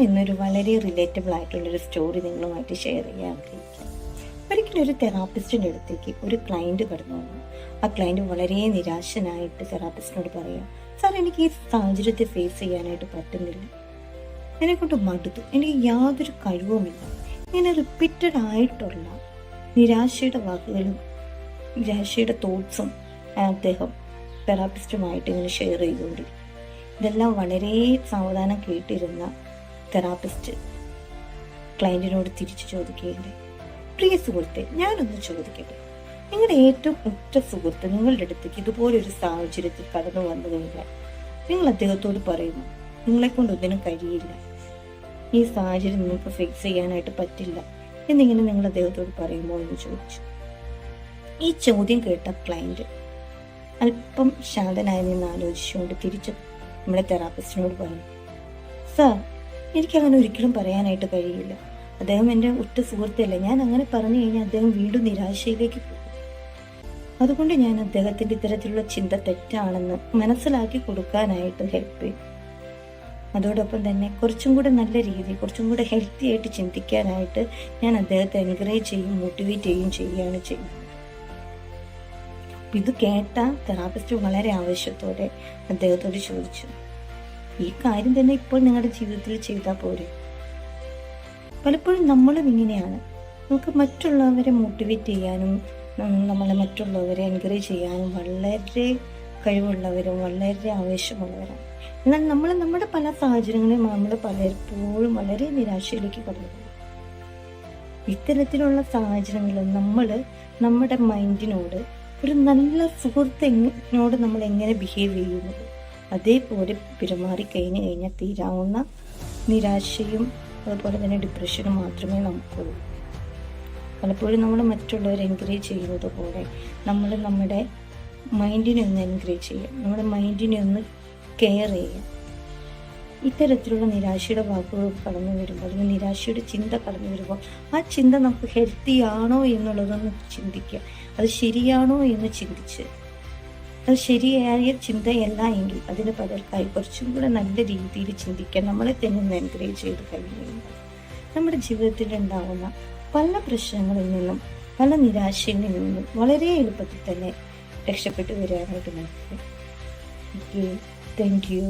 ഇന്നൊരു വളരെ റിലേറ്റബിൾ ആയിട്ടുള്ളൊരു സ്റ്റോറി നിങ്ങളുമായിട്ട് ഷെയർ ചെയ്യാൻ ആഗ്രഹിക്കാം. ഒരിക്കലും ഒരു തെറാപ്പിസ്റ്റിൻ്റെ അടുത്തേക്ക് ഒരു ക്ലയൻറ്റ് കടന്നു വന്നു. ആ ക്ലയൻറ്റ് വളരെ നിരാശനായിട്ട് തെറാപ്പിസ്റ്റിനോട് പറയാം, സാർ എനിക്ക് ഈ സാഹചര്യത്തെ ഫേസ് ചെയ്യാനായിട്ട് പറ്റുന്നില്ല, എന്നെക്കൊണ്ട് മടുത്തു, എനിക്ക് യാതൊരു കഴിവുമില്ല. ഇങ്ങനെ റിപ്പീറ്റഡ് ആയിട്ടുള്ള നിരാശയുടെ വാക്കുകളും നിരാശയുടെ തോട്ട്സും അദ്ദേഹം തെറാപ്പിസ്റ്റുമായിട്ട് ഇങ്ങനെ ഷെയർ ചെയ്തുകൊണ്ടിരിക്കും. ഇതെല്ലാം വളരെ സാവധാനം കേട്ടിരുന്ന തെറാപ്പിസ്റ്റ് ക്ലയൻറ്റിനോട് തിരിച്ചു ചോദിക്കുകയുണ്ട്, പ്രിയ സുഹൃത്തെ, ഞാനൊന്ന് ചോദിക്കട്ടെ, നിങ്ങളുടെ ഏറ്റവും ഉറ്റ സുഹൃത്ത് നിങ്ങളുടെ അടുത്തേക്ക് ഇതുപോലൊരു സാഹചര്യത്തിൽ കടന്നു വന്നു കഴിഞ്ഞാൽ നിങ്ങൾ അദ്ദേഹത്തോട് പറയുന്നു, നിങ്ങളെക്കൊണ്ട് ഒന്നിനും കഴിയില്ല, ഈ സാഹചര്യം നിങ്ങൾക്ക് ഫേസ് ചെയ്യാനായിട്ട് പറ്റില്ല എന്നിങ്ങനെ നിങ്ങൾ അദ്ദേഹത്തോട് പറയുമോ എന്ന് ചോദിച്ചു. ഈ ചോദ്യം കേട്ട ക്ലയൻറ്റ് അല്പം ശാന്തനായി നിന്ന് ആലോചിച്ചുകൊണ്ട് തിരിച്ച് നമ്മുടെ തെറാപ്പിസ്റ്റിനോട് പറഞ്ഞു, സാർ, എനിക്കങ്ങനെ ഒരിക്കലും പറയാനായിട്ട് കഴിയില്ല. അദ്ദേഹം എൻ്റെ ഉറ്റ സുഹൃത്തല്ല. ഞാൻ അങ്ങനെ പറഞ്ഞു കഴിഞ്ഞാൽ അദ്ദേഹം വീണ്ടും നിരാശയിലേക്ക് പോകും. അതുകൊണ്ട് ഞാൻ അദ്ദേഹത്തിൻ്റെ ഇത്തരത്തിലുള്ള ചിന്ത തെറ്റാണെന്ന് മനസ്സിലാക്കി കൊടുക്കാനായിട്ട് ഹെൽപ്പ് ചെയ്യും. അതോടൊപ്പം തന്നെ കുറച്ചും കൂടെ നല്ല രീതിയിൽ കുറച്ചും കൂടെ ഹെൽത്തി ആയിട്ട് ചിന്തിക്കാനായിട്ട് ഞാൻ അദ്ദേഹത്തെ എൻകറേജ് ചെയ്യും, മോട്ടിവേറ്റ് ചെയ്യുകയാണ് ചെയ്യുന്നത്. ഇത് കേട്ട തെറാപ്പിസ്റ്റ് വളരെ ആവശ്യത്തോടെ അദ്ദേഹത്തോട് ചോദിച്ചു, ഈ കാര്യം തന്നെ ഇപ്പോൾ നിങ്ങളുടെ ജീവിതത്തിൽ ചെയ്താൽ പോരെ? പലപ്പോഴും നമ്മളും ഇങ്ങനെയാണ്. നമുക്ക് മറ്റുള്ളവരെ മോട്ടിവേറ്റ് ചെയ്യാനും നമ്മളെ മറ്റുള്ളവരെ എൻകറേജ് ചെയ്യാനും വളരെ കഴിവുള്ളവരും വളരെ ആവേശമുള്ളവരാണ്. എന്നാൽ നമ്മൾ നമ്മുടെ പല സാഹചര്യങ്ങളും നമ്മൾ പലപ്പോഴും വളരെ നിരാശയിലേക്ക് കടന്നു പോകും. ഇത്തരത്തിലുള്ള സാഹചര്യങ്ങളിൽ നമ്മൾ നമ്മുടെ മൈൻഡിനോട് ഒരു നല്ല സുഹൃത്തിനോട് നമ്മൾ എങ്ങനെ ബിഹേവ് ചെയ്യുന്നത് അതേപോലെ പെരുമാറി കഴിഞ്ഞാൽ തീരാവുന്ന നിരാശയും അതുപോലെ തന്നെ ഡിപ്രഷനും മാത്രമേ നമുക്കുള്ളൂ. പലപ്പോഴും നമ്മൾ മറ്റുള്ളവരെ എൻകറേജ് ചെയ്യുന്നത് പോലെ നമ്മൾ നമ്മുടെ മൈൻഡിനെ ഒന്ന് എൻകറേജ് ചെയ്യുക, നമ്മുടെ മൈൻഡിനെ ഒന്ന് കെയർ ചെയ്യുക. ഇത്തരത്തിലുള്ള നിരാശയുടെ വാക്കുകൾ കടന്നു വരുമ്പോൾ അല്ലെങ്കിൽ നിരാശയുടെ ചിന്ത കടന്നു വരുമ്പോൾ ആ ചിന്ത നമുക്ക് ഹെൽത്തി ആണോ എന്നുള്ളതൊന്ന് ചിന്തിക്കുക. അത് ശരിയാണോ എന്ന് ചിന്തിച്ച് അത് ശരിയായ ചിന്തയല്ല എങ്കിൽ അതിന് പകരമായി കുറച്ചും കൂടെ നല്ല രീതിയിൽ ചിന്തിക്കാൻ നമ്മളെ തന്നെ ഒന്ന് എൻകറേജ് ചെയ്ത് കഴിയുകയും നമ്മുടെ ജീവിതത്തിൽ ഉണ്ടാകുന്ന പല പ്രശ്നങ്ങളിൽ നിന്നും പല നിരാശയിൽ നിന്നും വളരെ എളുപ്പത്തിൽ തന്നെ രക്ഷപ്പെട്ടു വരാനായിട്ട് നമുക്ക്. Thank you.